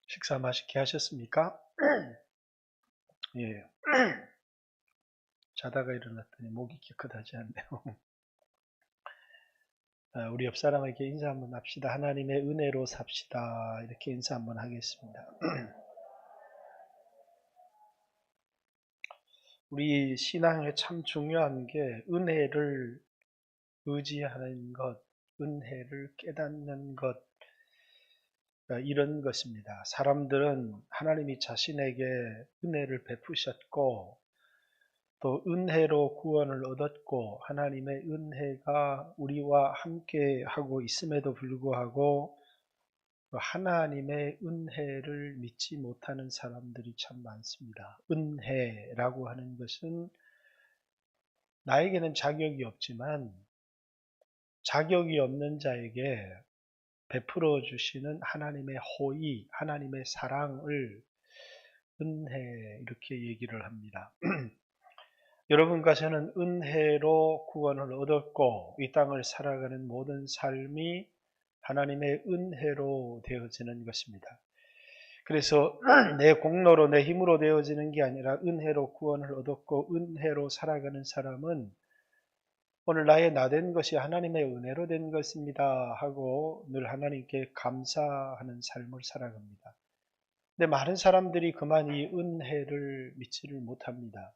식사 맛있게 하셨습니까? 예. 자다가 일어났더니 목이 깨끗하지 않네요. 우리 옆 사람에게 인사 한번 합시다. 하나님의 은혜로 삽시다. 이렇게 인사 한번 하겠습니다. 우리 신앙에 참 중요한 게 은혜를 의지하는 것, 은혜를 깨닫는 것, 이런 것입니다. 사람들은 하나님이 자신에게 은혜를 베푸셨고 또 은혜로 구원을 얻었고 하나님의 은혜가 우리와 함께 하고 있음에도 불구하고 하나님의 은혜를 믿지 못하는 사람들이 참 많습니다. 은혜라고 하는 것은 나에게는 자격이 없지만 자격이 없는 자에게 베풀어 주시는 하나님의 호의, 하나님의 사랑을 은혜 이렇게 얘기를 합니다. 여러분과 저는 은혜로 구원을 얻었고 이 땅을 살아가는 모든 삶이 하나님의 은혜로 되어지는 것입니다. 그래서 내 공로로 내 힘으로 되어지는 게 아니라 은혜로 구원을 얻었고 은혜로 살아가는 사람은 오늘 나의 나 된 것이 하나님의 은혜로 된 것입니다 하고 늘 하나님께 감사하는 삶을 살아갑니다. 근데 많은 사람들이 그만 이 은혜를 믿지를 못합니다.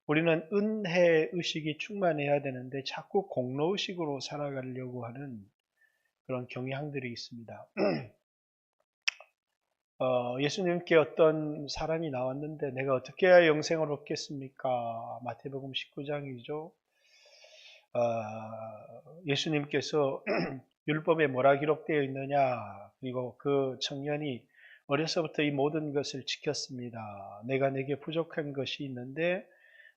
우리는 은혜 의식이 충만해야 되는데 자꾸 공로 의식으로 살아가려고 하는 그런 경향들이 있습니다. 예수님께 어떤 사람이 나왔는데 내가 어떻게 해야 영생을 얻겠습니까? 마태복음 19장이죠. 예수님께서 율법에 뭐라 기록되어 있느냐? 그리고 그 청년이 어려서부터 이 모든 것을 지켰습니다. 내가 내게 부족한 것이 있는데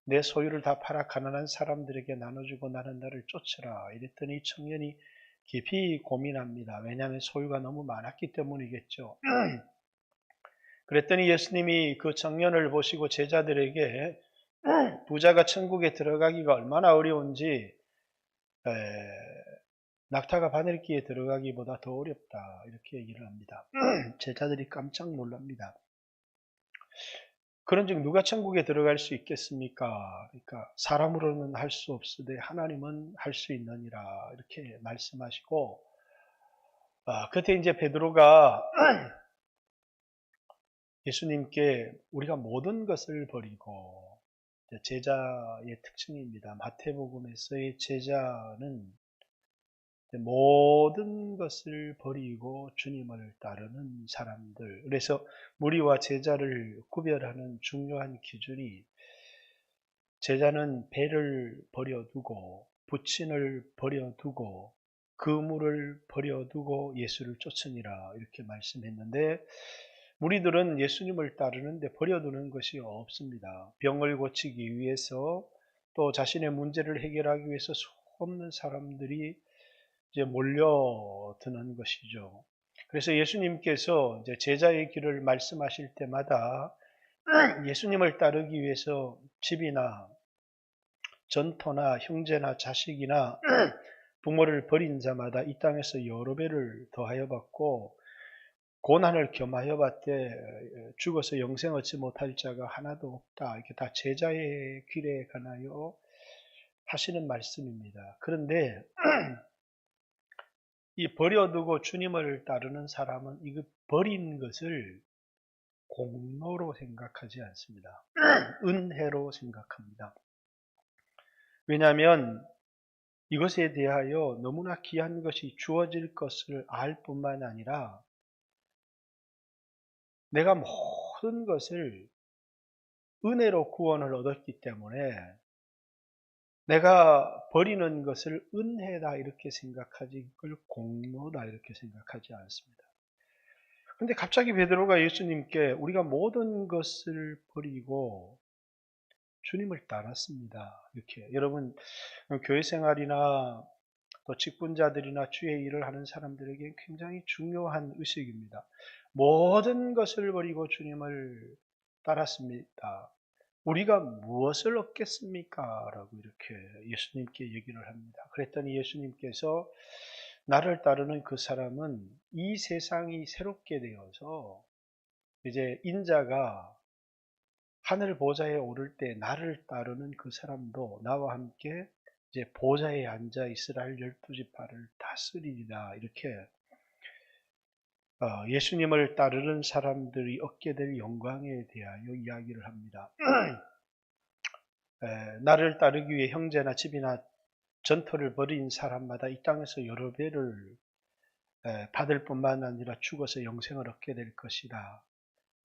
내 소유를 다 팔아 가난한 사람들에게 나눠주고 나는 나를 쫓으라. 이랬더니 이 청년이 깊이 고민합니다. 왜냐하면 소유가 너무 많았기 때문이겠죠. 그랬더니 예수님이 그 청년을 보시고 제자들에게 부자가 천국에 들어가기가 얼마나 어려운지 낙타가 바늘기에 들어가기보다 더 어렵다. 이렇게 얘기를 합니다. 제자들이 깜짝 놀랍니다. 그런즉 누가 천국에 들어갈 수 있겠습니까? 그러니까 사람으로는 할 수 없으되 하나님은 할 수 있느니라 이렇게 말씀하시고 그때 이제 베드로가 예수님께 우리가 모든 것을 버리고 제자의 특징입니다. 마태복음에서의 제자는 모든 것을 버리고 주님을 따르는 사람들. 그래서 무리와 제자를 구별하는 중요한 기준이 제자는 배를 버려두고 부친을 버려두고 그물을 버려두고 예수를 쫓으니라 이렇게 말씀했는데 무리들은 예수님을 따르는데 버려두는 것이 없습니다. 병을 고치기 위해서 또 자신의 문제를 해결하기 위해서 수없는 사람들이 이제 몰려드는 것이죠. 그래서 예수님께서 이제 제자의 길을 말씀하실 때마다 예수님을 따르기 위해서 집이나 전토나 형제나 자식이나 부모를 버린 자마다 이 땅에서 여러 배를 더하여 받고 고난을 겸하여 받되 죽어서 영생 얻지 못할 자가 하나도 없다. 이렇게 다 제자의 길에 관하여 하시는 말씀입니다. 그런데 이 버려두고 주님을 따르는 사람은 이거 버린 것을 공로로 생각하지 않습니다. 은혜로 생각합니다. 왜냐하면 이것에 대하여 너무나 귀한 것이 주어질 것을 알 뿐만 아니라 내가 모든 것을 은혜로 구원을 얻었기 때문에 내가 버리는 것을 은혜다 이렇게 생각하지 그걸 공로다 이렇게 생각하지 않습니다. 그런데 갑자기 베드로가 예수님께 우리가 모든 것을 버리고 주님을 따랐습니다. 이렇게 여러분 교회 생활이나 또 직분자들이나 주의 일을 하는 사람들에게 굉장히 중요한 의식입니다. 모든 것을 버리고 주님을 따랐습니다. 우리가 무엇을 얻겠습니까? 라고 이렇게 예수님께 얘기를 합니다. 그랬더니 예수님께서 나를 따르는 그 사람은 이 세상이 새롭게 되어서 이제 인자가 하늘 보좌에 오를 때 나를 따르는 그 사람도 나와 함께 이제 보좌에 앉아 이스라엘 12지파를 다스리리라. 이렇게 예수님을 따르는 사람들이 얻게 될 영광에 대하여 이야기를 합니다. 나를 따르기 위해 형제나 집이나 전토를 벌인 사람마다 이 땅에서 여러 배를 받을 뿐만 아니라 죽어서 영생을 얻게 될 것이다.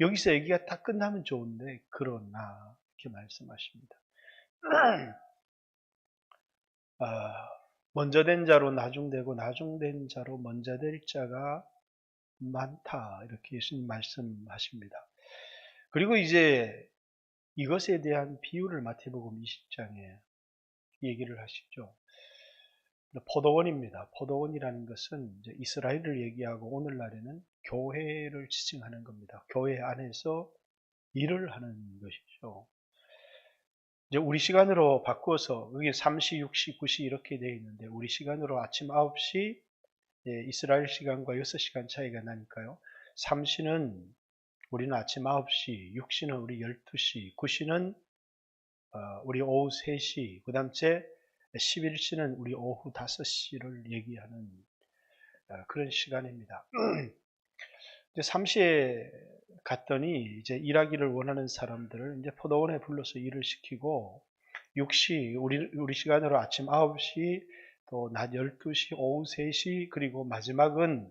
여기서 얘기가 딱 끝나면 좋은데 그러나 이렇게 말씀하십니다. 먼저 된 자로 나중되고 나중된 자로 먼저 될 자가 많다. 이렇게 예수님 말씀하십니다. 그리고 이제 이것에 대한 비유를 마태복음 20장에 얘기를 하시죠. 포도원입니다. 포도원이라는 것은 이제 이스라엘을 얘기하고 오늘날에는 교회를 지칭하는 겁니다. 교회 안에서 일을 하는 것이죠. 이제 우리 시간으로 바꾸어서 여기 3시, 6시, 9시 이렇게 되어 있는데 우리 시간으로 아침 9시 이스라엘 시간과 6시간 차이가 나니까요. 3시는 우리는 아침 9시, 6시는 우리 12시, 9시는 우리 오후 3시, 그 다음 째 11시는 우리 오후 5시를 얘기하는 그런 시간입니다. 이제 3시에 갔더니 이제 일하기를 원하는 사람들을 이제 포도원에 불러서 일을 시키고 6시, 우리 시간으로 아침 9시, 또 낮 12시, 오후 3시, 그리고 마지막은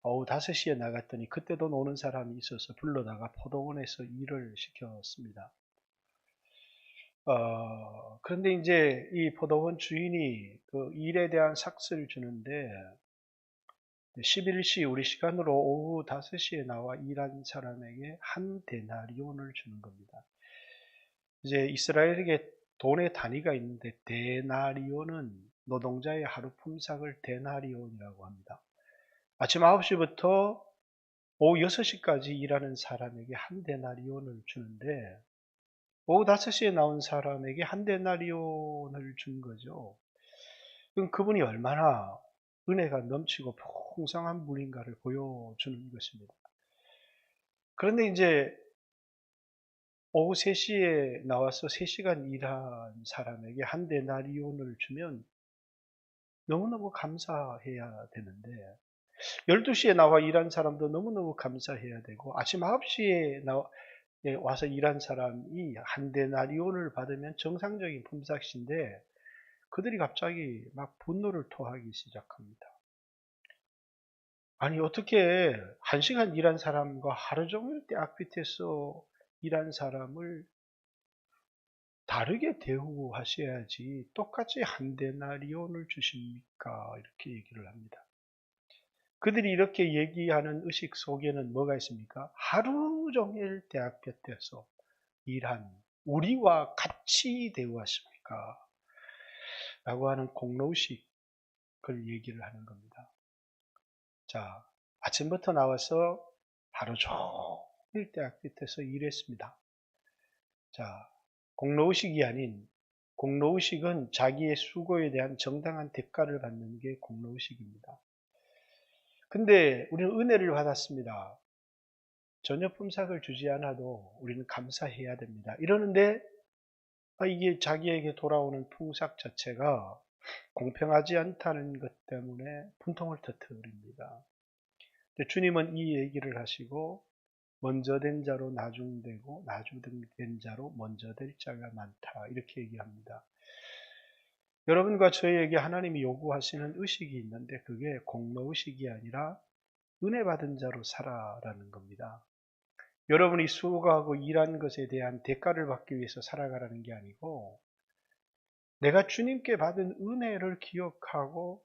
오후 5시에 나갔더니 그때도 노는 사람이 있어서 불러다가 포도원에서 일을 시켰습니다. 그런데 이제 이 포도원 주인이 그 일에 대한 삭스를 주는데 11시 우리 시간으로 오후 5시에 나와 일한 사람에게 한 데나리온을 주는 겁니다. 이제 이스라엘에게 돈의 단위가 있는데 데나리온은 노동자의 하루 품삯을 데나리온이라고 합니다. 아침 9시부터 오후 6시까지 일하는 사람에게 한 데나리온을 주는데 오후 5시에 나온 사람에게 한 데나리온을 준 거죠. 그럼 그분이 얼마나 은혜가 넘치고 풍성한 분인가를 보여주는 것입니다. 그런데 이제 오후 3시에 나와서 3시간 일한 사람에게 한 데나리온을 주면 너무너무 감사해야 되는데 12시에 나와 일한 사람도 너무너무 감사해야 되고 아침 9시에 와서 일한 사람이 한 데나리온을 받으면 정상적인 품삯인데 그들이 갑자기 막 분노를 토하기 시작합니다. 아니 어떻게 1시간 일한 사람과 하루 종일 대학 밑에서 일한 사람을 다르게 대우하셔야지 똑같이 한 데나리온을 주십니까? 이렇게 얘기를 합니다. 그들이 이렇게 얘기하는 의식 속에는 뭐가 있습니까? 하루 종일 대학 곁에서 일한 우리와 같이 대우하십니까? 라고 하는 공로의식을 얘기를 하는 겁니다. 자, 아침부터 나와서 하루 종일 대학 곁에서 일했습니다. 자, 공로의식이 아닌 공로의식은 자기의 수고에 대한 정당한 대가를 받는 게 공로의식입니다. 근데 우리는 은혜를 받았습니다. 전혀 품삯을 주지 않아도 우리는 감사해야 됩니다. 이러는데 이게 자기에게 돌아오는 품삯 자체가 공평하지 않다는 것 때문에 분통을 터뜨립니다. 주님은 이 얘기를 하시고 먼저 된 자로 나중되고 나중된 자로 먼저 될 자가 많다. 이렇게 얘기합니다. 여러분과 저희에게 하나님이 요구하시는 의식이 있는데 그게 공로의식이 아니라 은혜 받은 자로 살아라는 겁니다. 여러분이 수고하고 일한 것에 대한 대가를 받기 위해서 살아가라는 게 아니고 내가 주님께 받은 은혜를 기억하고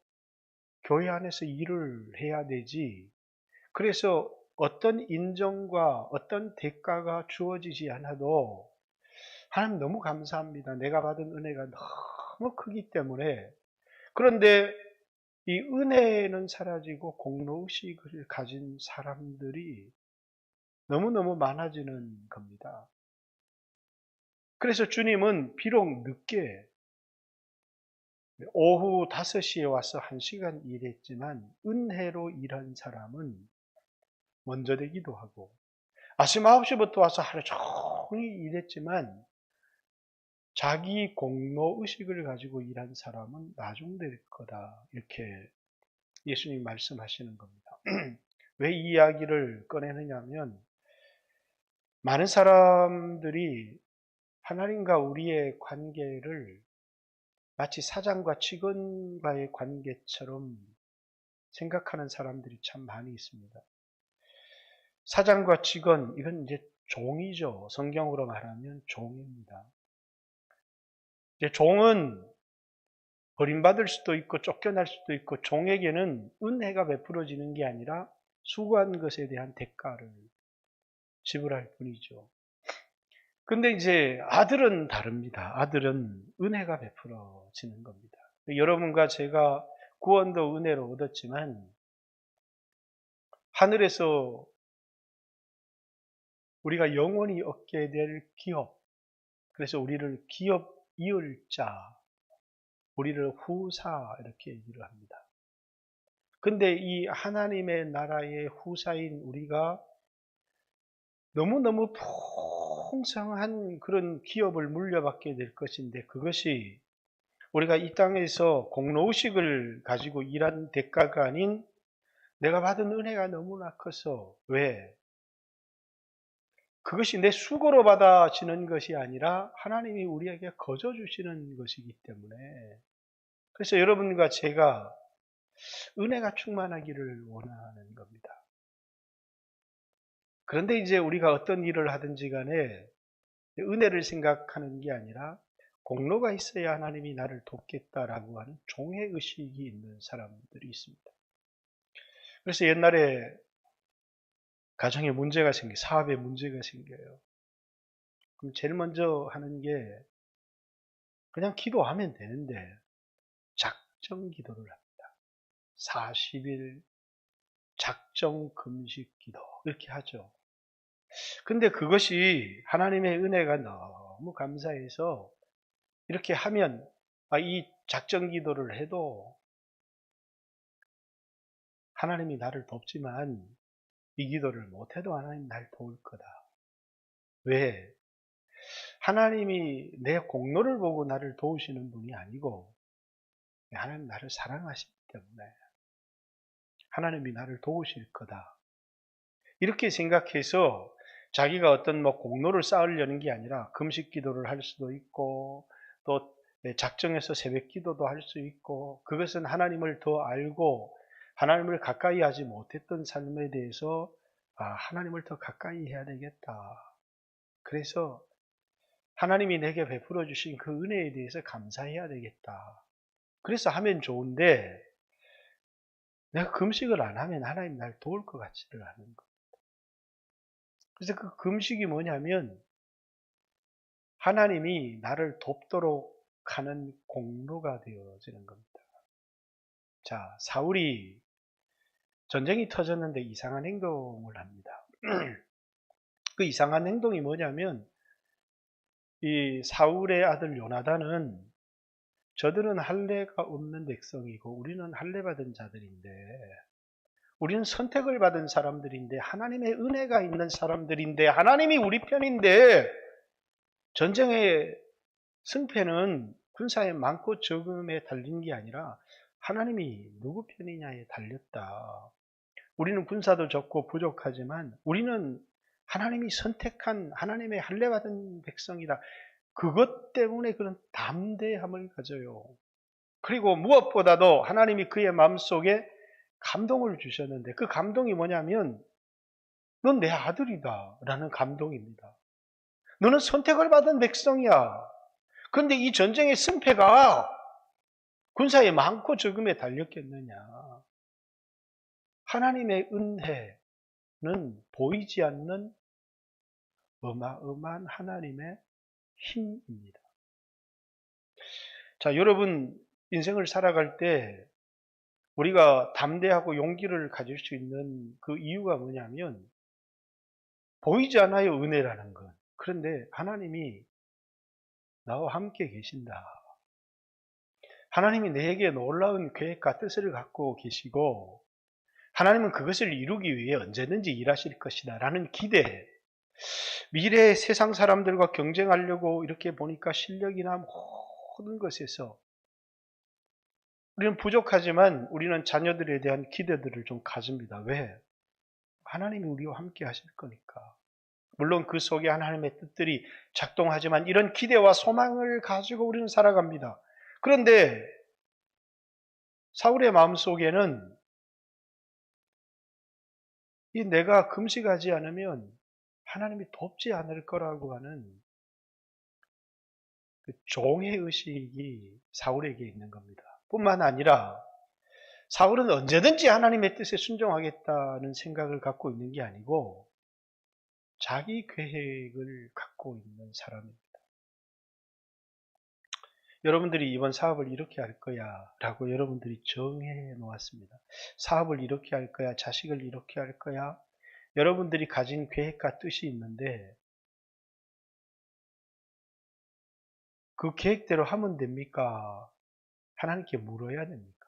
교회 안에서 일을 해야 되지. 그래서 어떤 인정과 어떤 대가가 주어지지 않아도 하나님 너무 감사합니다. 내가 받은 은혜가 너무 크기 때문에. 그런데 이 은혜는 사라지고 공로의식을 가진 사람들이 너무너무 많아지는 겁니다. 그래서 주님은 비록 늦게 오후 5시에 와서 1시간 일했지만 은혜로 일한 사람은 먼저 되기도 하고 아침 9시부터 와서 하루 종일 일했지만 자기 공로 의식을 가지고 일한 사람은 나중될 거다. 이렇게 예수님이 말씀하시는 겁니다. 왜 이 이야기를 꺼내느냐면 많은 사람들이 하나님과 우리의 관계를 마치 사장과 직원과의 관계처럼 생각하는 사람들이 참 많이 있습니다. 사장과 직원, 이건 이제 종이죠. 성경으로 말하면 종입니다. 이제 종은 버림받을 수도 있고 쫓겨날 수도 있고 종에게는 은혜가 베풀어지는 게 아니라 수고한 것에 대한 대가를 지불할 뿐이죠. 근데 이제 아들은 다릅니다. 아들은 은혜가 베풀어지는 겁니다. 여러분과 제가 구원도 은혜로 얻었지만 하늘에서 우리가 영원히 얻게 될 기업, 그래서 우리를 기업 이을 자, 우리를 후사 이렇게 얘기를 합니다. 근데 이 하나님의 나라의 후사인 우리가 너무너무 풍성한 그런 기업을 물려받게 될 것인데 그것이 우리가 이 땅에서 공로의식을 가지고 일한 대가가 아닌 내가 받은 은혜가 너무나 커서 왜? 그것이 내 수고로 받아지는 것이 아니라 하나님이 우리에게 거저 주시는 것이기 때문에 그래서 여러분과 제가 은혜가 충만하기를 원하는 겁니다. 그런데 이제 우리가 어떤 일을 하든지 간에 은혜를 생각하는 게 아니라 공로가 있어야 하나님이 나를 돕겠다라고 하는 종의 의식이 있는 사람들이 있습니다. 그래서 옛날에 가정에 문제가 사업에 문제가 생겨요. 그럼 제일 먼저 하는 게 그냥 기도하면 되는데 작정 기도를 합니다. 40일 작정 금식 기도 이렇게 하죠. 근데 그것이 하나님의 은혜가 너무 감사해서 이렇게 하면 이 작정 기도를 해도 하나님이 나를 돕지만 이 기도를 못해도 하나님 날 도울 거다. 왜? 하나님이 내 공로를 보고 나를 도우시는 분이 아니고 하나님 나를 사랑하시기 때문에 하나님이 나를 도우실 거다. 이렇게 생각해서 자기가 어떤 공로를 쌓으려는 게 아니라 금식 기도를 할 수도 있고 또 작정해서 새벽 기도도 할 수 있고 그것은 하나님을 더 알고 하나님을 가까이 하지 못했던 삶에 대해서 하나님을 더 가까이 해야 되겠다. 그래서 하나님이 내게 베풀어 주신 그 은혜에 대해서 감사해야 되겠다. 그래서 하면 좋은데 내가 금식을 안 하면 하나님 날 도울 것 같지를 않은 거예요. 그래서 그 금식이 뭐냐면 하나님이 나를 돕도록 하는 공로가 되어지는 겁니다. 자, 사울이 전쟁이 터졌는데 이상한 행동을 합니다. 그 이상한 행동이 뭐냐면 이 사울의 아들 요나단은 저들은 할례가 없는 백성이고 우리는 할례 받은 자들인데 우리는 선택을 받은 사람들인데 하나님의 은혜가 있는 사람들인데 하나님이 우리 편인데 전쟁의 승패는 군사의 많고 적음에 달린 게 아니라 하나님이 누구 편이냐에 달렸다. 우리는 군사도 적고 부족하지만 우리는 하나님이 선택한 하나님의 할례 받은 백성이다. 그것 때문에 그런 담대함을 가져요. 그리고 무엇보다도 하나님이 그의 마음속에 감동을 주셨는데 그 감동이 뭐냐면 넌 내 아들이다 라는 감동입니다. 너는 선택을 받은 백성이야. 그런데 이 전쟁의 승패가 군사의 많고 적음에 달렸겠느냐. 하나님의 은혜는 보이지 않는 어마어마한 하나님의 힘입니다. 자, 여러분 인생을 살아갈 때 우리가 담대하고 용기를 가질 수 있는 그 이유가 뭐냐면 보이지 않아요, 은혜라는 건. 그런데 하나님이 나와 함께 계신다. 하나님이 내게 놀라운 계획과 뜻을 갖고 계시고 하나님은 그것을 이루기 위해 언제든지 일하실 것이다 라는 기대, 미래의 세상 사람들과 경쟁하려고 이렇게 보니까 실력이나 모든 것에서 우리는 부족하지만 우리는 자녀들에 대한 기대들을 좀 가집니다. 왜? 하나님이 우리와 함께 하실 거니까. 물론 그 속에 하나님의 뜻들이 작동하지만 이런 기대와 소망을 가지고 우리는 살아갑니다. 그런데 사울의 마음속에는 이 내가 금식하지 않으면 하나님이 돕지 않을 거라고 하는 그 종의 의식이 사울에게 있는 겁니다. 뿐만 아니라 사울은 언제든지 하나님의 뜻에 순종하겠다는 생각을 갖고 있는 게 아니고 자기 계획을 갖고 있는 사람입니다. 여러분들이 이번 사업을 이렇게 할 거야 라고 여러분들이 정해 놓았습니다. 사업을 이렇게 할 거야, 자식을 이렇게 할 거야. 여러분들이 가진 계획과 뜻이 있는데 그 계획대로 하면 됩니까? 하나님께 물어야 됩니까?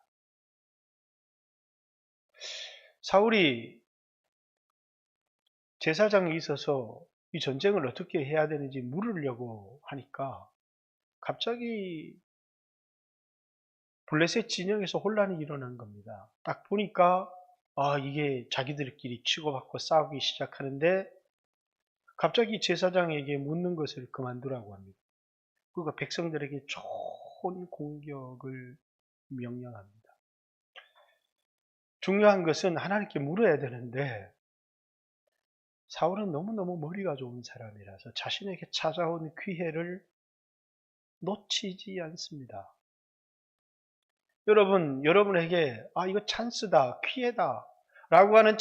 사울이 제사장이 있어서 이 전쟁을 어떻게 해야 되는지 물으려고 하니까 갑자기 블레셋 진영에서 혼란이 일어난 겁니다. 딱 보니까 이게 자기들끼리 치고받고 싸우기 시작하는데 갑자기 제사장에게 묻는 것을 그만두라고 합니다. 그러니까 백성들에게 좋은 공격을 명령합니다. 중요한 것은 하나님께 물어야 되는데 사울은 너무너무 머리가 좋은 사람이라서 자신에게 찾아온 기회를 놓치지 않습니다. 여러분에게 이거 찬스다, 기회다 라고 하는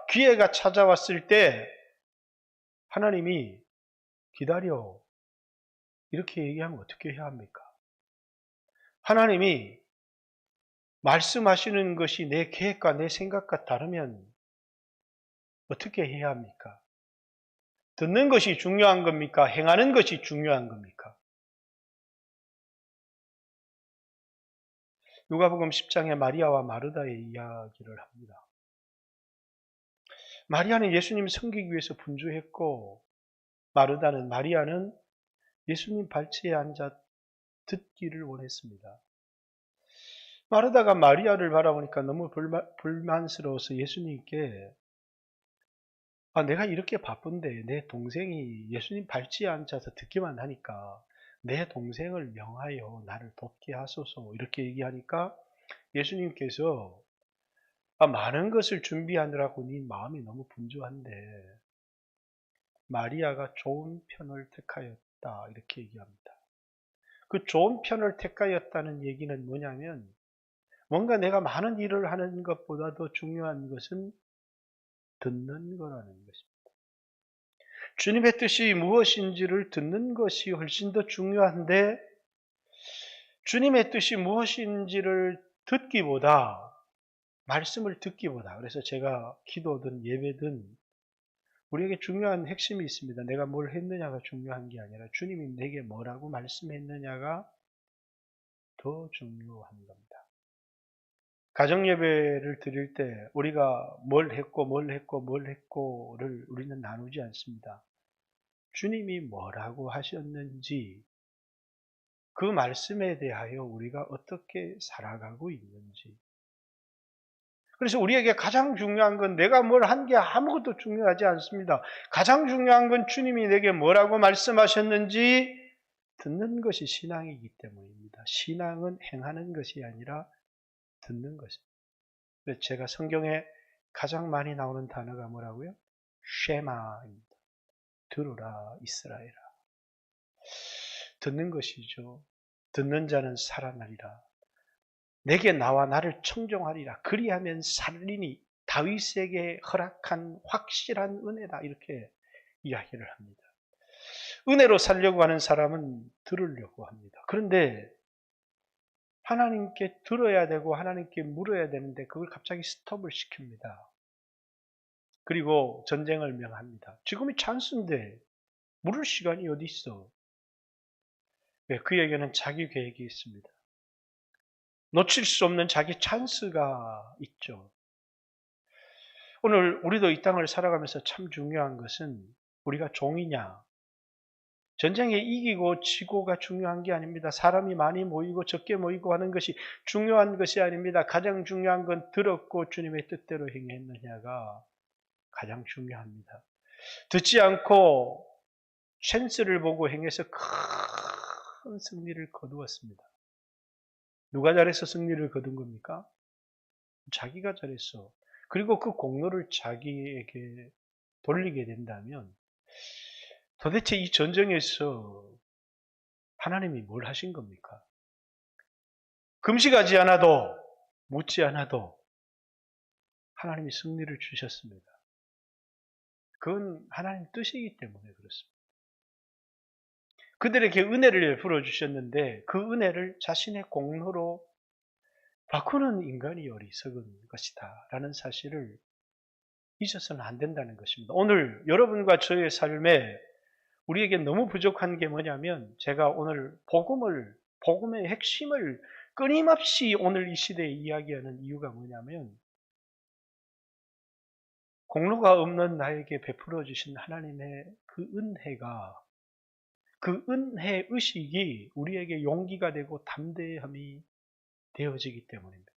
기회가 찾아왔을 때 하나님이 기다려 이렇게 얘기하면 어떻게 해야 합니까? 하나님이 말씀하시는 것이 내 계획과 내 생각과 다르면 어떻게 해야 합니까? 듣는 것이 중요한 겁니까? 행하는 것이 중요한 겁니까? 누가복음 10장에 마리아와 마르다의 이야기를 합니다. 마리아는 예수님 섬기기 위해서 분주했고 마리아는 예수님 발치에 앉아 듣기를 원했습니다. 마르다가 마리아를 바라보니까 너무 불만스러워서 예수님께 내가 이렇게 바쁜데 내 동생이 예수님 발치에 앉아서 듣기만 하니까 내 동생을 명하여 나를 돕게 하소서 이렇게 얘기하니까 예수님께서 많은 것을 준비하느라고 네 마음이 너무 분주한데 마리아가 좋은 편을 택하였다 이렇게 얘기합니다. 그 좋은 편을 택하였다는 얘기는 뭐냐면 뭔가 내가 많은 일을 하는 것보다도 중요한 것은 듣는 거라는 것입니다. 주님의 뜻이 무엇인지를 듣는 것이 훨씬 더 중요한데 주님의 뜻이 무엇인지를 말씀을 듣기보다 그래서 제가 기도든 예배든 우리에게 중요한 핵심이 있습니다. 내가 뭘 했느냐가 중요한 게 아니라 주님이 내게 뭐라고 말씀했느냐가 더 중요한 겁니다. 가정예배를 드릴 때 우리가 뭘 했고를 우리는 나누지 않습니다. 주님이 뭐라고 하셨는지 그 말씀에 대하여 우리가 어떻게 살아가고 있는지 그래서 우리에게 가장 중요한 건 내가 뭘 한 게 아무것도 중요하지 않습니다. 가장 중요한 건 주님이 내게 뭐라고 말씀하셨는지 듣는 것이 신앙이기 때문입니다. 신앙은 행하는 것이 아니라 듣는 것입니다. 그래서 제가 성경에 가장 많이 나오는 단어가 뭐라고요? 쉐마입니다. 들으라 이스라엘아. 듣는 것이죠. 듣는 자는 살아나리라. 내게 나와 나를 청종하리라. 그리하면 살리니 다윗에게 허락한 확실한 은혜다. 이렇게 이야기를 합니다. 은혜로 살려고 하는 사람은 들으려고 합니다. 그런데 하나님께 들어야 되고 하나님께 물어야 되는데 그걸 갑자기 스톱을 시킵니다. 그리고 전쟁을 명합니다. 지금이 찬스인데 물을 시간이 어디 있어? 그에게는 자기 계획이 있습니다. 놓칠 수 없는 자기 찬스가 있죠. 오늘 우리도 이 땅을 살아가면서 참 중요한 것은 우리가 종이냐? 전쟁에 이기고 지고가 중요한 게 아닙니다. 사람이 많이 모이고 적게 모이고 하는 것이 중요한 것이 아닙니다. 가장 중요한 건 들었고 주님의 뜻대로 행했느냐가 가장 중요합니다. 듣지 않고 찬스를 보고 행해서 큰 승리를 거두었습니다. 누가 잘해서 승리를 거둔 겁니까? 자기가 잘했어. 그리고 그 공로를 자기에게 돌리게 된다면 도대체 이 전쟁에서 하나님이 뭘 하신 겁니까? 금식하지 않아도, 묻지 않아도 하나님이 승리를 주셨습니다. 그건 하나님 뜻이기 때문에 그렇습니다. 그들에게 은혜를 베풀어 주셨는데 그 은혜를 자신의 공로로 바꾸는 인간이 어리석은 것이다 라는 사실을 잊어서는 안 된다는 것입니다. 오늘 여러분과 저의 삶에 우리에게 너무 부족한 게 뭐냐면 제가 오늘 복음의 핵심을 끊임없이 오늘 이 시대에 이야기하는 이유가 뭐냐면 공로가 없는 나에게 베풀어 주신 하나님의 그 은혜가 그 은혜 의식이 우리에게 용기가 되고 담대함이 되어지기 때문입니다.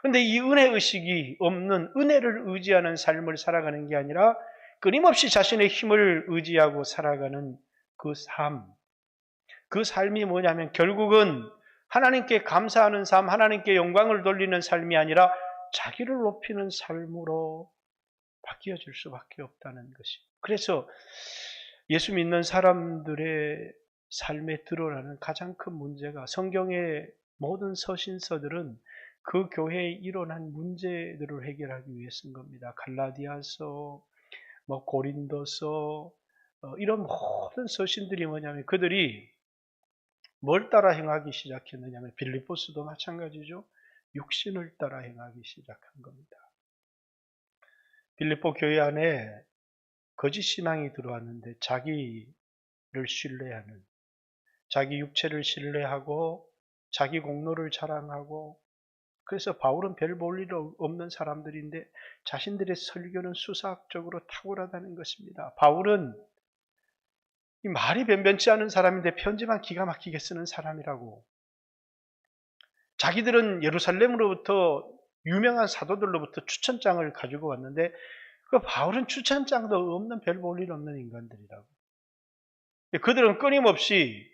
그런데 이 은혜 의식이 없는 은혜를 의지하는 삶을 살아가는 게 아니라 끊임없이 자신의 힘을 의지하고 살아가는 그 삶이 뭐냐면 결국은 하나님께 감사하는 삶, 하나님께 영광을 돌리는 삶이 아니라 자기를 높이는 삶으로 바뀌어질 수밖에 없다는 것입니다. 그래서 예수 믿는 사람들의 삶에 드러나는 가장 큰 문제가 성경의 모든 서신서들은 그 교회에 일어난 문제들을 해결하기 위해 쓴 겁니다. 갈라디아서, 고린도서, 이런 모든 서신들이 뭐냐면 그들이 뭘 따라 행하기 시작했느냐면 빌립보스도 마찬가지죠. 육신을 따라 행하기 시작한 겁니다. 빌립보 교회 안에 거짓 신앙이 들어왔는데 자기를 신뢰하는, 자기 육체를 신뢰하고 자기 공로를 자랑하고 그래서 바울은 별 볼 일 없는 사람들인데 자신들의 설교는 수사학적으로 탁월하다는 것입니다. 바울은 이 말이 변변치 않은 사람인데 편지만 기가 막히게 쓰는 사람이라고. 자기들은 예루살렘으로부터 유명한 사도들로부터 추천장을 가지고 왔는데 그 바울은 추천장도 없는 별 볼 일 없는 인간들이라고. 그들은 끊임없이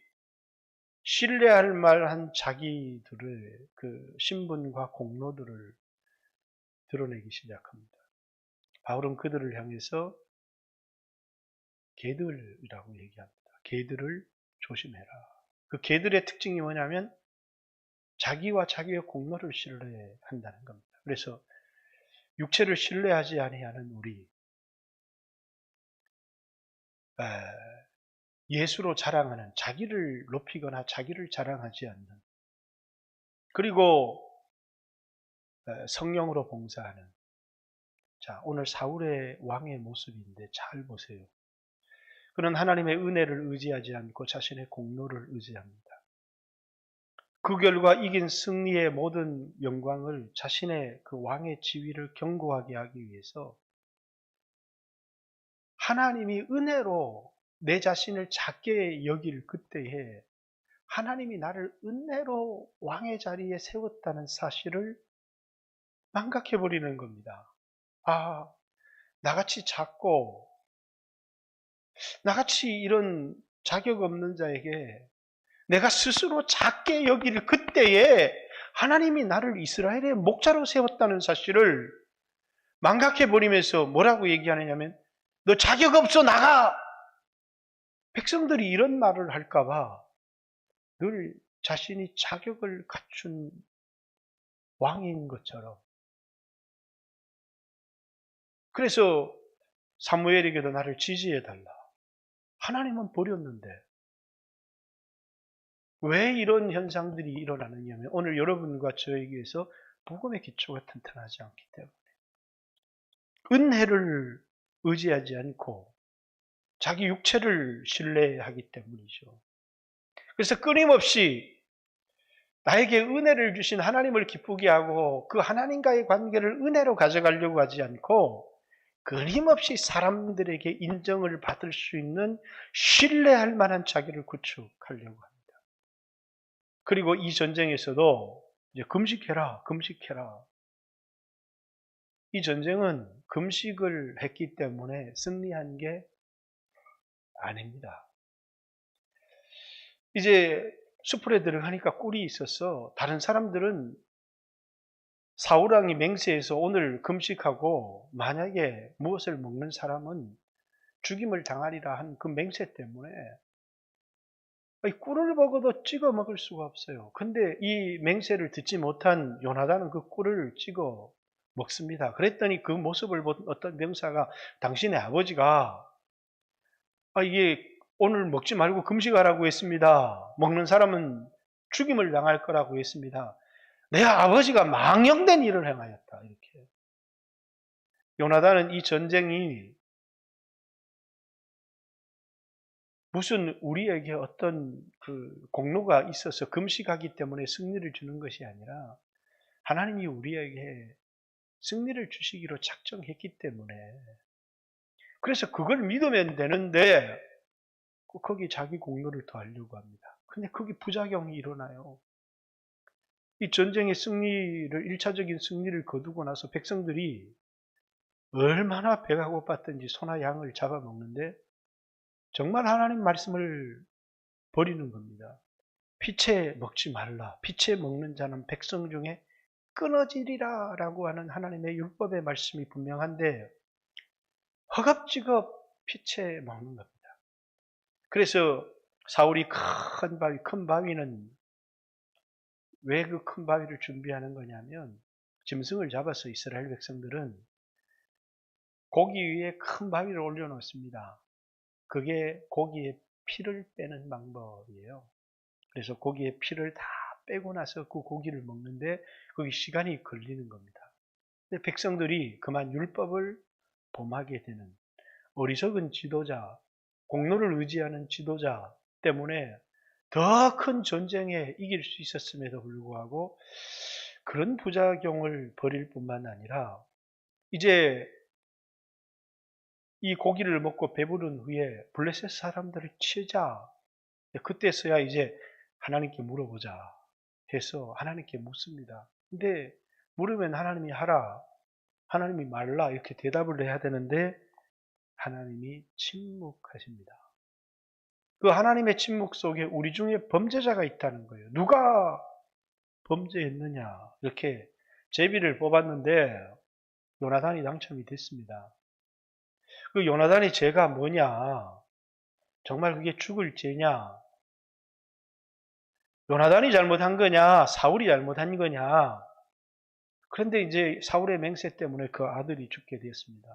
신뢰할 만한 자기들의 그 신분과 공로들을 드러내기 시작합니다. 바울은 그들을 향해서 개들이라고 얘기합니다. 개들을 조심해라. 그 개들의 특징이 뭐냐면 자기와 자기의 공로를 신뢰한다는 겁니다. 그래서 육체를 신뢰하지 아니하는 우리, 예수로 자랑하는, 자기를 높이거나 자기를 자랑하지 않는, 그리고 성령으로 봉사하는. 자, 오늘 사울의 왕의 모습인데 잘 보세요. 그는 하나님의 은혜를 의지하지 않고 자신의 공로를 의지합니다. 그 결과 이긴 승리의 모든 영광을 자신의 그 왕의 지위를 견고하게 하기 위해서 하나님이 은혜로 내 자신을 작게 여길 그때에 하나님이 나를 은혜로 왕의 자리에 세웠다는 사실을 망각해버리는 겁니다. 아, 나같이 작고 나같이 이런 자격 없는 자에게 내가 스스로 작게 여길 그때에 하나님이 나를 이스라엘의 목자로 세웠다는 사실을 망각해버리면서 뭐라고 얘기하느냐면 너 자격 없어 나가! 백성들이 이런 말을 할까봐 늘 자신이 자격을 갖춘 왕인 것처럼. 그래서 사무엘에게도 나를 지지해달라. 하나님은 버렸는데 왜 이런 현상들이 일어나느냐면 오늘 여러분과 저에게서 복음의 기초가 튼튼하지 않기 때문에 은혜를 의지하지 않고 자기 육체를 신뢰하기 때문이죠. 그래서 끊임없이 나에게 은혜를 주신 하나님을 기쁘게 하고 그 하나님과의 관계를 은혜로 가져가려고 하지 않고 끊임없이 사람들에게 인정을 받을 수 있는 신뢰할 만한 자기를 구축하려고 합니다. 그리고 이 전쟁에서도 이제 금식해라, 금식해라. 이 전쟁은 금식을 했기 때문에 승리한 게 아닙니다. 이제 숲에 들어가니까 꿀이 있어서 다른 사람들은 사울왕이 맹세해서 오늘 금식하고 만약에 무엇을 먹는 사람은 죽임을 당하리라 한 그 맹세 때문에 꿀을 먹어도 찍어 먹을 수가 없어요. 근데 이 맹세를 듣지 못한 요나단은 그 꿀을 찍어 먹습니다. 그랬더니 그 모습을 본 어떤 병사가 당신의 아버지가 이게 오늘 먹지 말고 금식하라고 했습니다. 먹는 사람은 죽임을 당할 거라고 했습니다. 내 아버지가 망령된 일을 행하였다. 이렇게. 요나단은 이 전쟁이 무슨 우리에게 어떤 그 공로가 있어서 금식하기 때문에 승리를 주는 것이 아니라 하나님이 우리에게 승리를 주시기로 작정했기 때문에 그래서 그걸 믿으면 되는데 거기 자기 공로를 더하려고 합니다. 근데 거기 부작용이 일어나요. 이 전쟁의 승리를 1차적인 승리를 거두고 나서 백성들이 얼마나 배가 고팠든지 소나 양을 잡아먹는데 정말 하나님 말씀을 버리는 겁니다. 피채 먹지 말라. 피채 먹는 자는 백성 중에 끊어지리라 라고 하는 하나님의 율법의 말씀이 분명한데 허겁지겁 피채 먹는 겁니다. 그래서 사울이 큰 바위는 왜 그 큰 바위를 준비하는 거냐면 짐승을 잡아서 이스라엘 백성들은 고기 위에 큰 바위를 올려놓습니다. 그게 고기의 피를 빼는 방법이에요. 그래서 고기의 피를 다 빼고 나서 그 고기를 먹는데 거기 시간이 걸리는 겁니다. 근데 백성들이 그만 율법을 범하게 되는 어리석은 지도자, 공로를 의지하는 지도자 때문에 더 큰 전쟁에 이길 수 있었음에도 불구하고 그런 부작용을 벌일 뿐만 아니라 이제 이 고기를 먹고 배부른 후에 블레셋 사람들을 치자. 그때서야 이제 하나님께 물어보자 해서 하나님께 묻습니다. 근데 물으면 하나님이 하라, 하나님이 말라 이렇게 대답을 해야 되는데 하나님이 침묵하십니다. 그 하나님의 침묵 속에 우리 중에 범죄자가 있다는 거예요. 누가 범죄했느냐 이렇게 제비를 뽑았는데 요나단이 당첨이 됐습니다. 그 요나단의 죄가 뭐냐? 정말 그게 죽을 죄냐? 요나단이 잘못한 거냐? 사울이 잘못한 거냐? 그런데 이제 사울의 맹세 때문에 그 아들이 죽게 되었습니다.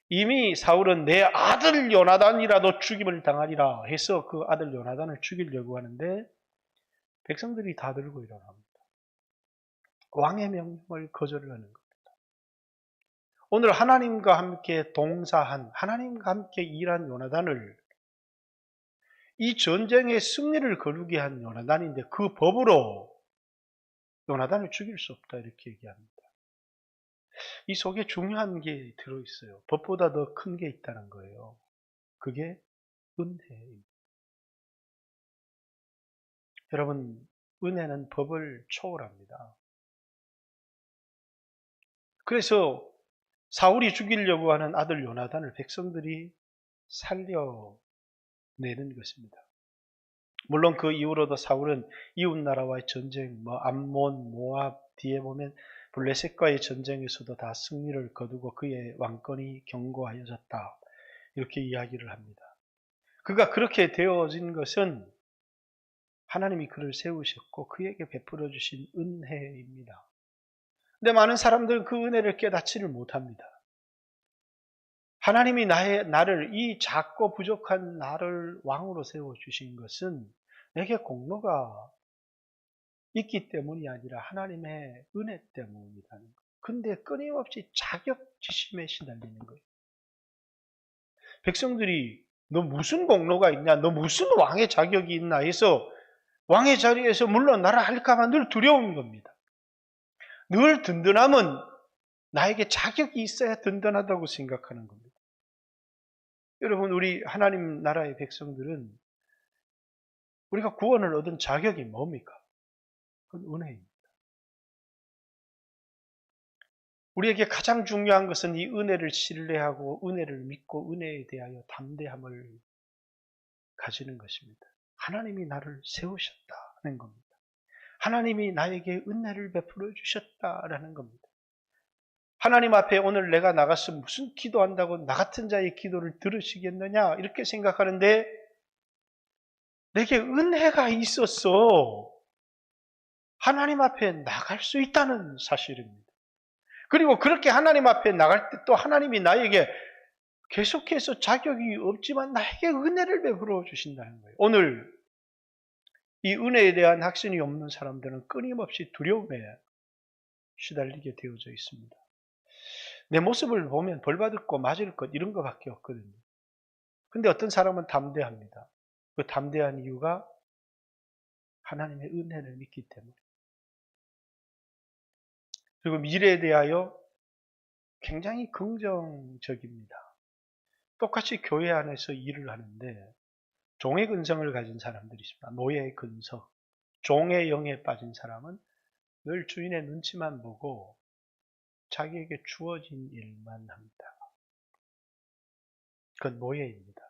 이미 사울은 내 아들 요나단이라도 죽임을 당하리라 해서 그 아들 요나단을 죽이려고 하는데 백성들이 다 들고 일어납니다. 왕의 명령을 거절을 하는 겁니다. 오늘 하나님과 함께 동사한, 하나님과 함께 일한 요나단을 이 전쟁의 승리를 거두게 한 요나단인데 그 법으로 요나단을 죽일 수 없다 이렇게 얘기합니다. 이 속에 중요한 게 들어있어요. 법보다 더 큰 게 있다는 거예요. 그게 은혜입니다. 여러분, 은혜는 법을 초월합니다. 그래서 사울이 죽이려고 하는 아들 요나단을 백성들이 살려내는 것입니다. 물론 그 이후로도 사울은 이웃나라와의 전쟁, 암몬, 모압, 뒤에 보면 블레셋과의 전쟁에서도 다 승리를 거두고 그의 왕권이 견고하여졌다. 이렇게 이야기를 합니다. 그가 그렇게 되어진 것은 하나님이 그를 세우셨고 그에게 베풀어 주신 은혜입니다. 근데 많은 사람들은 그 은혜를 깨닫지를 못합니다. 하나님이 나를 이 작고 부족한 나를 왕으로 세워주신 것은 내게 공로가 있기 때문이 아니라 하나님의 은혜 때문이라는 거예요. 근데 끊임없이 자격지심에 시달리는 거예요. 백성들이 너 무슨 공로가 있냐, 너 무슨 왕의 자격이 있나 해서 왕의 자리에서 물러나라 할까봐 늘 두려운 겁니다. 늘 든든함은 나에게 자격이 있어야 든든하다고 생각하는 겁니다. 여러분, 우리 하나님 나라의 백성들은 우리가 구원을 얻은 자격이 뭡니까? 그건 은혜입니다. 우리에게 가장 중요한 것은 이 은혜를 신뢰하고 은혜를 믿고 은혜에 대하여 담대함을 가지는 것입니다. 하나님이 나를 세우셨다는 겁니다. 하나님이 나에게 은혜를 베풀어 주셨다라는 겁니다. 하나님 앞에 오늘 내가 나가서 무슨 기도한다고 나 같은 자의 기도를 들으시겠느냐 이렇게 생각하는데 내게 은혜가 있었어. 하나님 앞에 나갈 수 있다는 사실입니다. 그리고 그렇게 하나님 앞에 나갈 때 또 하나님이 나에게 계속해서 자격이 없지만 나에게 은혜를 베풀어 주신다는 거예요. 오늘 이 은혜에 대한 확신이 없는 사람들은 끊임없이 두려움에 시달리게 되어져 있습니다. 내 모습을 보면 벌받을 거 맞을 것 이런 거밖에 없거든요. 근데 어떤 사람은 담대합니다. 그 담대한 이유가 하나님의 은혜를 믿기 때문에. 그리고 미래에 대하여 굉장히 긍정적입니다. 똑같이 교회 안에서 일을 하는데 종의 근성을 가진 사람들이 있습니다. 노예의 근성, 종의 영에 빠진 사람은 늘 주인의 눈치만 보고 자기에게 주어진 일만 합니다. 그건 노예입니다.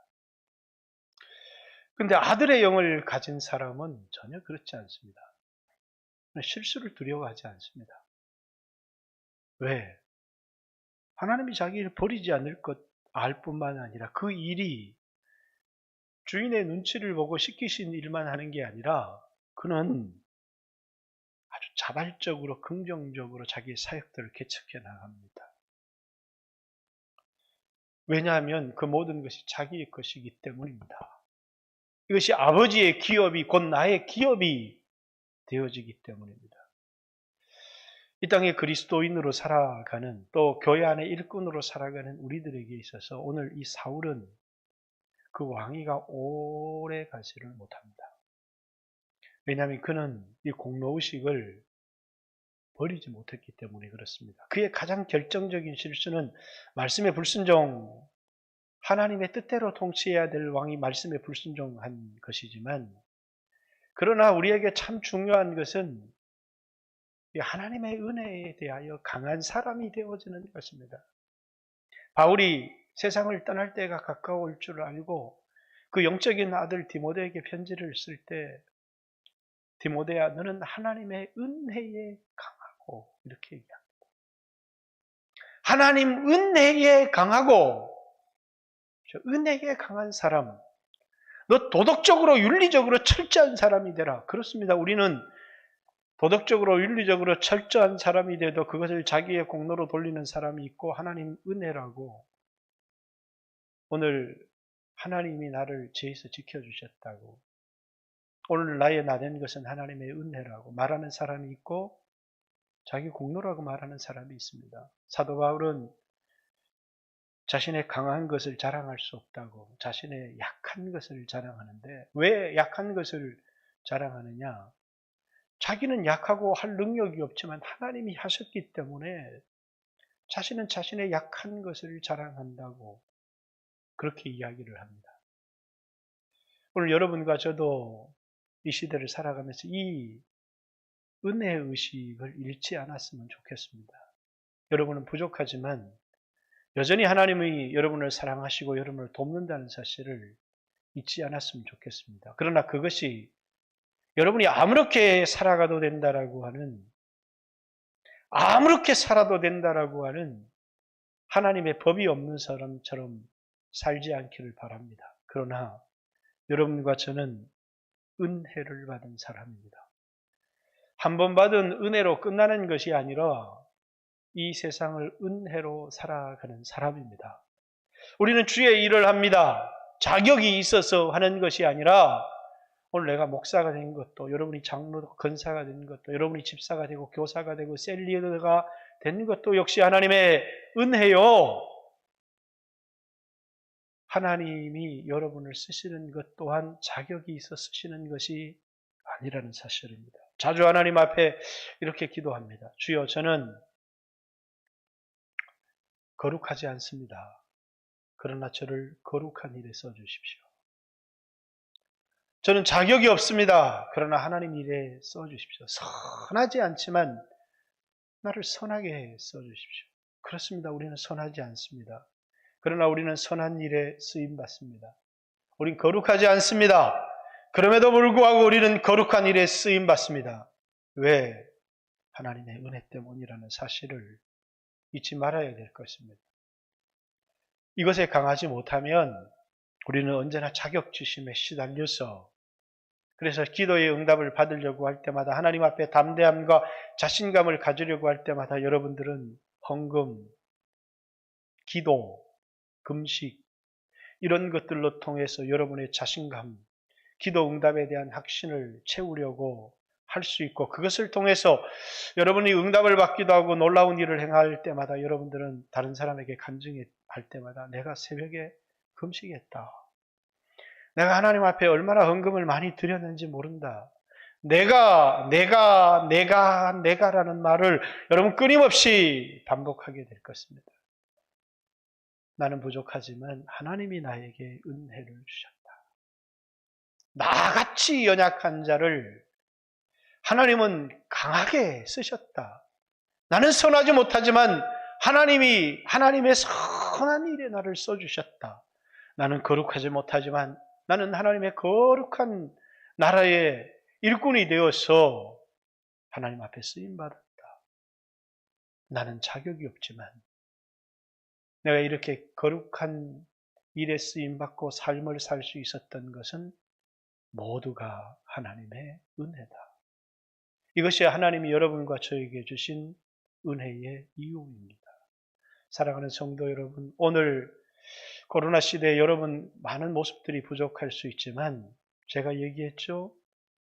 그런데 아들의 영을 가진 사람은 전혀 그렇지 않습니다. 실수를 두려워하지 않습니다. 왜? 하나님이 자기를 버리지 않을 것 알 뿐만 아니라 그 일이 주인의 눈치를 보고 시키신 일만 하는 게 아니라 그는 아주 자발적으로 긍정적으로 자기의 사역들을 개척해 나갑니다. 왜냐하면 그 모든 것이 자기의 것이기 때문입니다. 이것이 아버지의 기업이 곧 나의 기업이 되어지기 때문입니다. 이 땅에 그리스도인으로 살아가는 또 교회 안의 일꾼으로 살아가는 우리들에게 있어서 오늘 이 사울은 그 왕위가 오래 가지를 못합니다. 왜냐하면 그는 이 공로의식을 버리지 못했기 때문에 그렇습니다. 그의 가장 결정적인 실수는 말씀에 불순종, 하나님의 뜻대로 통치해야 될 왕이 말씀에 불순종한 것이지만 그러나 우리에게 참 중요한 것은 하나님의 은혜에 대하여 강한 사람이 되어지는 것입니다. 바울이 세상을 떠날 때가 가까울 줄 알고 그 영적인 아들 디모데에게 편지를 쓸 때 디모데야 너는 하나님의 은혜에 강하고 이렇게 얘기합니다. 하나님 은혜에 강하고 은혜에 강한 사람, 너 도덕적으로 윤리적으로 철저한 사람이 되라. 그렇습니다. 우리는 도덕적으로 윤리적으로 철저한 사람이 돼도 그것을 자기의 공로로 돌리는 사람이 있고 하나님 은혜라고 오늘 하나님이 나를 죄에서 지켜주셨다고 오늘 나의 나된 것은 하나님의 은혜라고 말하는 사람이 있고 자기 공로라고 말하는 사람이 있습니다. 사도 바울은 자신의 강한 것을 자랑할 수 없다고 자신의 약한 것을 자랑하는데 왜 약한 것을 자랑하느냐? 자기는 약하고 할 능력이 없지만 하나님이 하셨기 때문에 자신은 자신의 약한 것을 자랑한다고 그렇게 이야기를 합니다. 오늘 여러분과 저도 이 시대를 살아가면서 이 은혜의 의식을 잃지 않았으면 좋겠습니다. 여러분은 부족하지만 여전히 하나님이 여러분을 사랑하시고 여러분을 돕는다는 사실을 잊지 않았으면 좋겠습니다. 그러나 그것이 여러분이 아무렇게 살아가도 된다라고 하는 아무렇게 살아도 된다라고 하는 하나님의 법이 없는 사람처럼 살지 않기를 바랍니다. 그러나 여러분과 저는 은혜를 받은 사람입니다. 한 번 받은 은혜로 끝나는 것이 아니라 이 세상을 은혜로 살아가는 사람입니다. 우리는 주의 일을 합니다. 자격이 있어서 하는 것이 아니라 오늘 내가 목사가 된 것도 여러분이 장로도 권사가 된 것도 여러분이 집사가 되고 교사가 되고 셀리더가 된 것도 역시 하나님의 은혜요. 하나님이 여러분을 쓰시는 것 또한 자격이 있어 쓰시는 것이 아니라는 사실입니다. 자주 하나님 앞에 이렇게 기도합니다. 주여 저는 거룩하지 않습니다. 그러나 저를 거룩한 일에 써주십시오. 저는 자격이 없습니다. 그러나 하나님 일에 써주십시오. 선하지 않지만 나를 선하게 써주십시오. 그렇습니다. 우리는 선하지 않습니다. 그러나 우리는 선한 일에 쓰임받습니다. 우린 거룩하지 않습니다. 그럼에도 불구하고 우리는 거룩한 일에 쓰임받습니다. 왜? 하나님의 은혜 때문이라는 사실을 잊지 말아야 될 것입니다. 이것에 강하지 못하면 우리는 언제나 자격지심에 시달려서 그래서 기도의 응답을 받으려고 할 때마다 하나님 앞에 담대함과 자신감을 가지려고 할 때마다 여러분들은 헌금, 기도, 금식 이런 것들로 통해서 여러분의 자신감, 기도 응답에 대한 확신을 채우려고 할 수 있고 그것을 통해서 여러분이 응답을 받기도 하고 놀라운 일을 행할 때마다 여러분들은 다른 사람에게 간증할 때마다 내가 새벽에 금식했다. 내가 하나님 앞에 얼마나 헌금을 많이 드렸는지 모른다. 내가라는 말을 여러분 끊임없이 반복하게 될 것입니다. 나는 부족하지만 하나님이 나에게 은혜를 주셨다. 나같이 연약한 자를 하나님은 강하게 쓰셨다. 나는 선하지 못하지만 하나님이 하나님의 선한 일에 나를 써주셨다. 나는 거룩하지 못하지만 나는 하나님의 거룩한 나라의 일꾼이 되어서 하나님 앞에 쓰임받았다. 나는 자격이 없지만 내가 이렇게 거룩한 일에 쓰임받고 삶을 살 수 있었던 것은 모두가 하나님의 은혜다. 이것이 하나님이 여러분과 저에게 주신 은혜의 이유입니다. 사랑하는 성도 여러분, 오늘 코로나 시대에 여러분 많은 모습들이 부족할 수 있지만 제가 얘기했죠.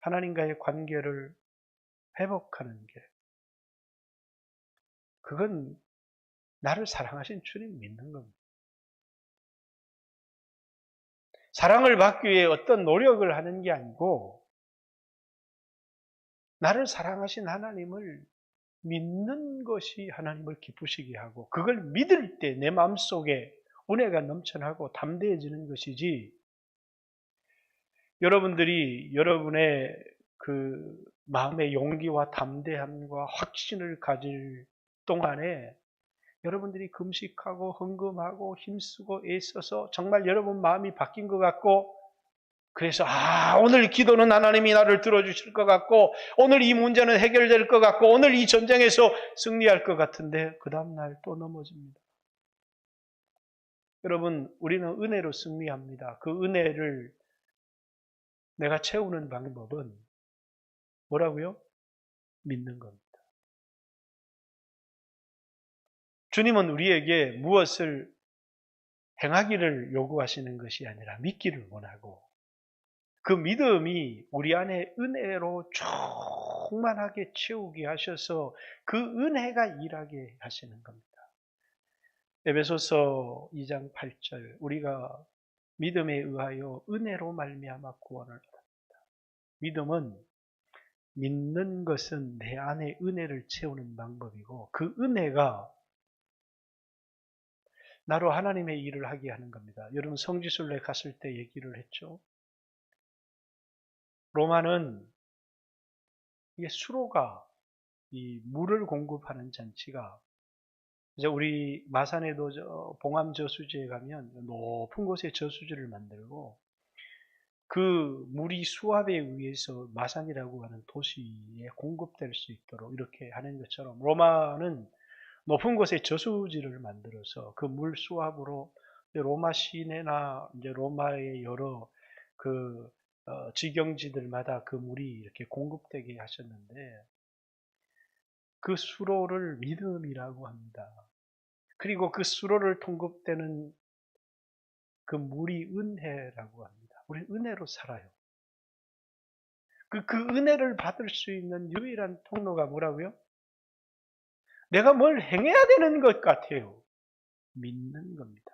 하나님과의 관계를 회복하는 게 그건 나를 사랑하신 주님 믿는 겁니다. 사랑을 받기 위해 어떤 노력을 하는 게 아니고 나를 사랑하신 하나님을 믿는 것이 하나님을 기쁘시게 하고 그걸 믿을 때 내 마음속에 은혜가 넘쳐나고 담대해지는 것이지 여러분들이 여러분의 그 마음의 용기와 담대함과 확신을 가질 동안에 여러분들이 금식하고 헌금하고 힘쓰고 애써서 정말 여러분 마음이 바뀐 것 같고 그래서 오늘 기도는 하나님이 나를 들어주실 것 같고 오늘 이 문제는 해결될 것 같고 오늘 이 전쟁에서 승리할 것 같은데 그 다음날 또 넘어집니다. 여러분 우리는 은혜로 승리합니다. 그 은혜를 내가 채우는 방법은 뭐라고요? 믿는 겁니다. 주님은 우리에게 무엇을 행하기를 요구하시는 것이 아니라 믿기를 원하고 그 믿음이 우리 안에 은혜로 충만하게 채우게 하셔서 그 은혜가 일하게 하시는 겁니다. 에베소서 2장 8절 우리가 믿음에 의하여 은혜로 말미암아 구원을 받았다. 믿음은 믿는 것은 내 안에 은혜를 채우는 방법이고 그 은혜가 나로 하나님의 일을 하게 하는 겁니다. 여러분 성지순례 갔을 때 얘기를 했죠. 로마는 이게 수로가 이 물을 공급하는 잔치가 이제 우리 마산에도 봉암 저수지에 가면 높은 곳에 저수지를 만들고 그 물이 수압에 의해서 마산이라고 하는 도시에 공급될 수 있도록 이렇게 하는 것처럼 로마는 높은 곳에 저수지를 만들어서 그 물 수압으로 로마 시내나 이제 로마의 여러 그 지경지들마다 그 물이 이렇게 공급되게 하셨는데 그 수로를 믿음이라고 합니다. 그리고 그 수로를 통급되는 그 물이 은혜라고 합니다. 우리 은혜로 살아요. 그 은혜를 받을 수 있는 유일한 통로가 뭐라고요? 내가 뭘 행해야 되는 것 같아요. 믿는 겁니다.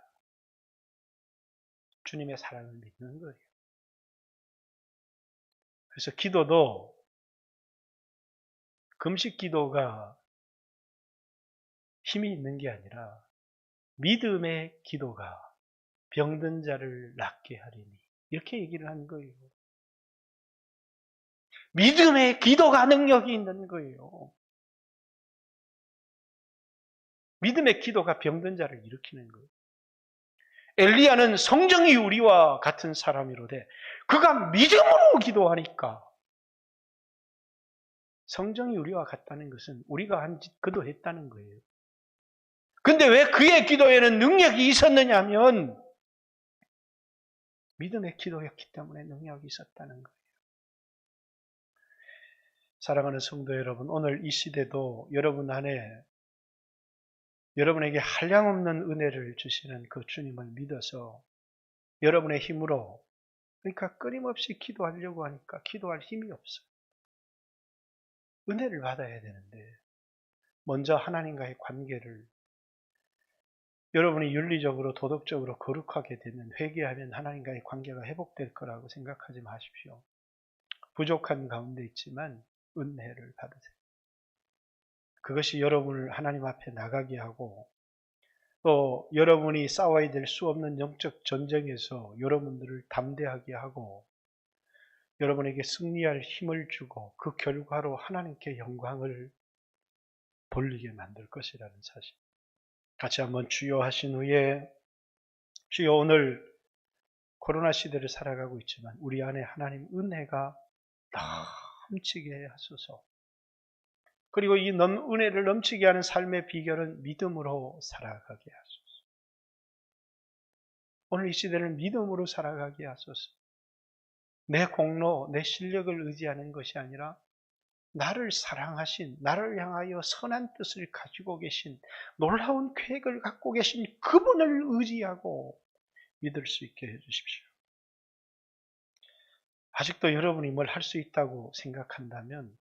주님의 사랑을 믿는 거예요. 그래서 기도도 금식 기도가 힘이 있는 게 아니라 믿음의 기도가 병든 자를 낫게 하리니. 이렇게 얘기를 한 거예요. 믿음의 기도가 능력이 있는 거예요. 믿음의 기도가 병든 자를 일으키는 거예요. 엘리야는 성정이 우리와 같은 사람이로되 그가 믿음으로 기도하니까. 성정이 우리와 같다는 것은 우리가 한 짓 그도 했다는 거예요. 근데 왜 그의 기도에는 능력이 있었느냐 하면 믿음의 기도였기 때문에 능력이 있었다는 거예요. 사랑하는 성도 여러분, 오늘 이 시대도 여러분 안에 여러분에게 한량없는 은혜를 주시는 그 주님을 믿어서 여러분의 힘으로, 그러니까 끊임없이 기도하려고 하니까 기도할 힘이 없어요. 은혜를 받아야 되는데 먼저 하나님과의 관계를, 여러분이 윤리적으로 도덕적으로 거룩하게 되면 회개하면 하나님과의 관계가 회복될 거라고 생각하지 마십시오. 부족한 가운데 있지만 은혜를 받으세요. 그것이 여러분을 하나님 앞에 나가게 하고 또 여러분이 싸워야 될 수 없는 영적 전쟁에서 여러분들을 담대하게 하고 여러분에게 승리할 힘을 주고 그 결과로 하나님께 영광을 돌리게 만들 것이라는 사실. 같이 한번 주여 하신 후에, 주여 오늘 코로나 시대를 살아가고 있지만 우리 안에 하나님 은혜가 넘치게 하소서. 그리고 이 은혜를 넘치게 하는 삶의 비결은 믿음으로 살아가게 하소서. 오늘 이 시대를 믿음으로 살아가게 하소서. 내 공로, 내 실력을 의지하는 것이 아니라 나를 사랑하신, 나를 향하여 선한 뜻을 가지고 계신, 놀라운 계획을 갖고 계신 그분을 의지하고 믿을 수 있게 해주십시오. 아직도 여러분이 뭘 할 수 있다고 생각한다면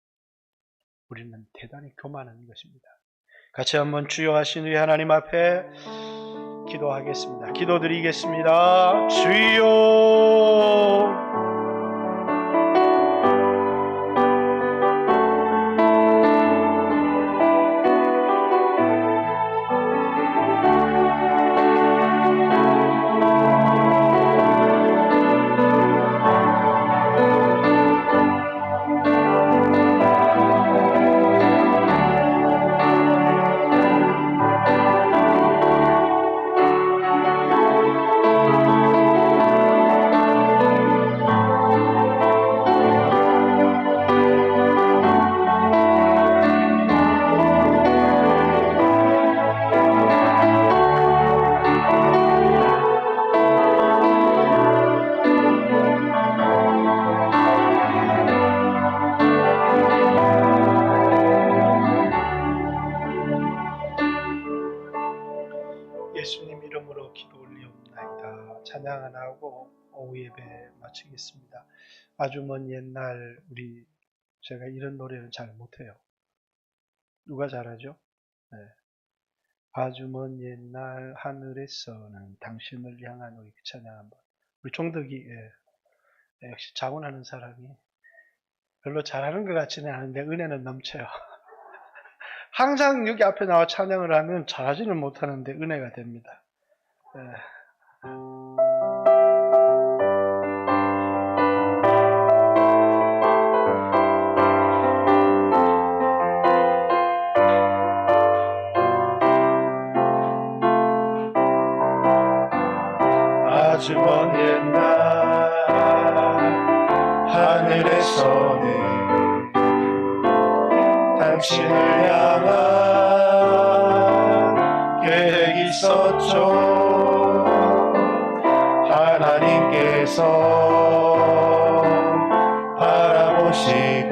우리는 대단히 교만한 것입니다. 같이 한번 주여 하신 후에 하나님 앞에 기도하겠습니다. 기도드리겠습니다. 주여, 예수님 이름으로 기도 올리옵나이다. 찬양 하나 하고 오후 예배 마치겠습니다. 아주 먼 옛날 제가 이런 노래는 잘 못해요. 누가 잘하죠? 네. 아주 먼 옛날 하늘에서는 당신을 향한 우리 찬양 한번. 우리 종덕이 역시 자문하는 사람이 별로 잘하는 것 같지는 않은데 은혜는 넘쳐요. 항상 여기 앞에 나와 찬양을 하면 잘하지는 못하는데 은혜가 됩니다. 아주 먼 옛날 하늘에서는 당신을 향한 계획이 있었죠. 하나님께서 바라보시고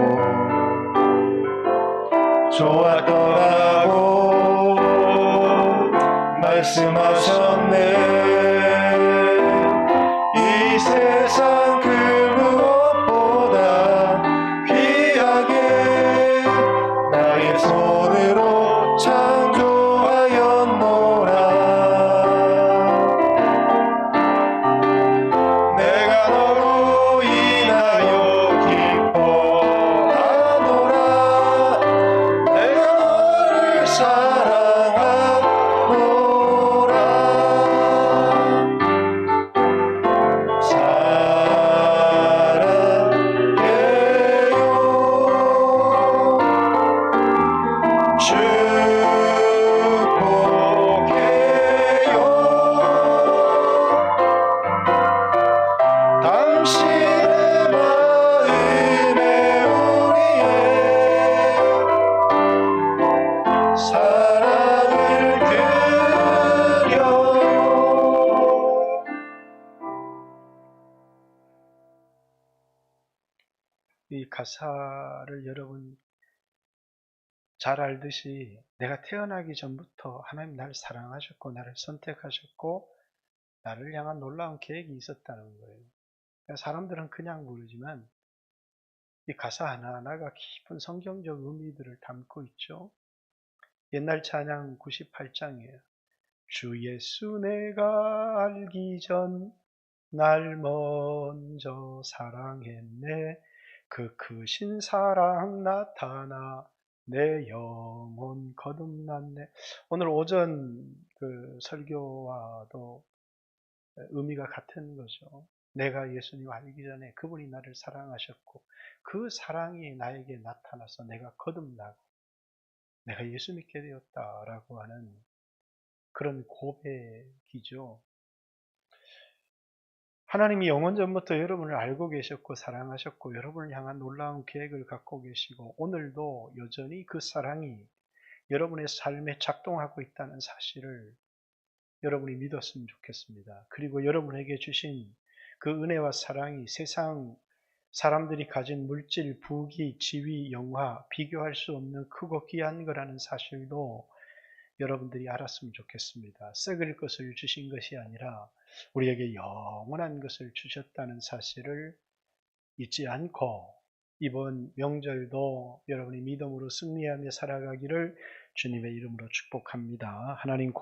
좋았더라고 말씀하셨네. 이 세상 그 무엇보다 귀하게 나의 손으로 창조하였노라. 내가 너로 인하여 기뻐하노라. 내가 너를 사랑하노라. 가사를 여러분 잘 알듯이 내가 태어나기 전부터 하나님 나를 사랑하셨고 나를 선택하셨고 나를 향한 놀라운 계획이 있었다는 거예요. 그러니까 사람들은 그냥 부르지만 이 가사 하나하나가 깊은 성경적 의미들을 담고 있죠. 옛날 찬양 98장이에요. 주 예수 내가 알기 전 날 먼저 사랑했네. 그 크신 사랑 나타나 내 영혼 거듭났네. 오늘 오전 그 설교와도 의미가 같은 거죠. 내가 예수님 알기 전에 그분이 나를 사랑하셨고 그 사랑이 나에게 나타나서 내가 거듭나고 내가 예수 믿게 되었다라고 하는 그런 고백이죠. 하나님이 영원 전부터 여러분을 알고 계셨고 사랑하셨고 여러분을 향한 놀라운 계획을 갖고 계시고 오늘도 여전히 그 사랑이 여러분의 삶에 작동하고 있다는 사실을 여러분이 믿었으면 좋겠습니다. 그리고 여러분에게 주신 그 은혜와 사랑이 세상 사람들이 가진 물질, 부귀, 지위, 영화 비교할 수 없는 크고 귀한 거라는 사실도 여러분들이 알았으면 좋겠습니다. 썩을 것을 주신 것이 아니라 우리에게 영원한 것을 주셨다는 사실을 잊지 않고 이번 명절도 여러분이 믿음으로 승리하며 살아가기를 주님의 이름으로 축복합니다. 하나님